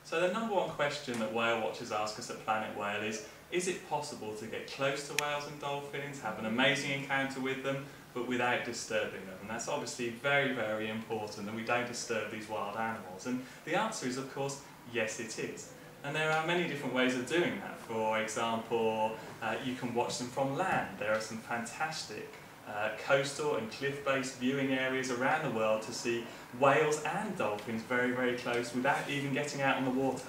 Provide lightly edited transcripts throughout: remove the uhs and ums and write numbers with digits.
So the number one question that whale watchers ask us at Planet Whale is it possible to get close to whales and dolphins, have an amazing encounter with them, but without disturbing them? And that's obviously very, very important, that we don't disturb these wild animals. And the answer is, of course, yes it is. And there are many different ways of doing that. For example, you can watch them from land. There are some fantastic coastal and cliff-based viewing areas around the world to see whales and dolphins very, very close without even getting out on the water.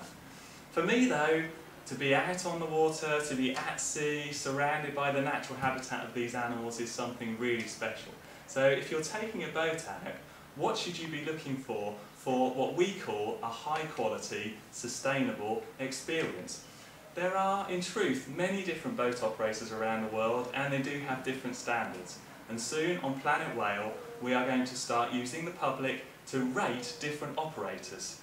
For me though, to be out on the water, to be at sea, surrounded by the natural habitat of these animals is something really special. So if you're taking a boat out, what should you be looking for what we call a high-quality, sustainable experience? There are, in truth, many different boat operators around the world, and they do have different standards. And soon, on Planet Whale, we are going to start using the public to rate different operators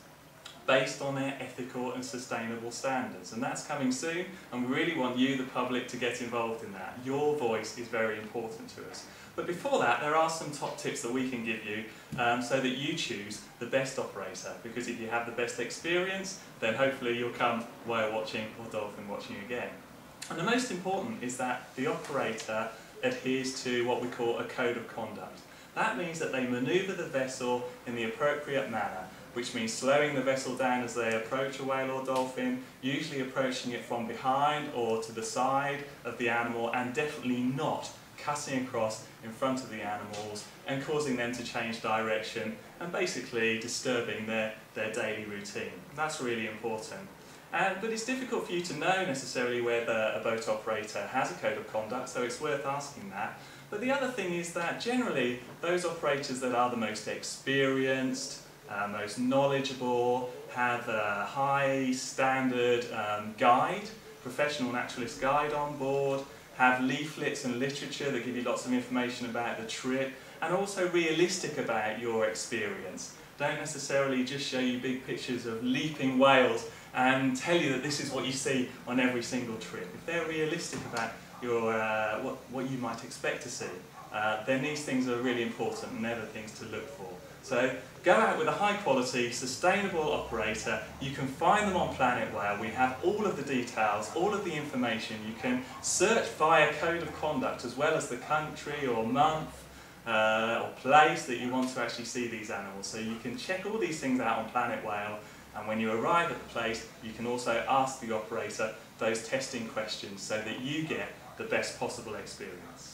based on their ethical and sustainable standards. And that's coming soon, and we really want you, the public, to get involved in that. Your voice is very important to us. But before that, there are some top tips that we can give you so that you choose the best operator, because if you have the best experience, then hopefully you'll come whale watching or dolphin watching again. And the most important is that the operator adheres to what we call a code of conduct. That means that they manoeuvre the vessel in the appropriate manner, which means slowing the vessel down as they approach a whale or dolphin, usually approaching it from behind or to the side of the animal, and definitely not cutting across in front of the animals and causing them to change direction and basically disturbing their daily routine. That's really important. But it's difficult for you to know necessarily whether a boat operator has a code of conduct, so it's worth asking that. But the other thing is that generally those operators that are the most experienced, most knowledgeable, have a high standard guide, professional naturalist guide on board, have leaflets and literature that give you lots of information about the trip, and also realistic about your experience. Don't necessarily just show you big pictures of leaping whales and tell you that this is what you see on every single trip. If they're realistic about your, what you might expect to see, then these things are really important and they're the things to look for. So go out with a high quality, sustainable operator. You can find them on Planet Whale. We have all of the details, all of the information. You can search via code of conduct as well as the country or month or place that you want to actually see these animals. So you can check all these things out on Planet Whale, and when you arrive at the place you can also ask the operator those testing questions so that you get the best possible experience.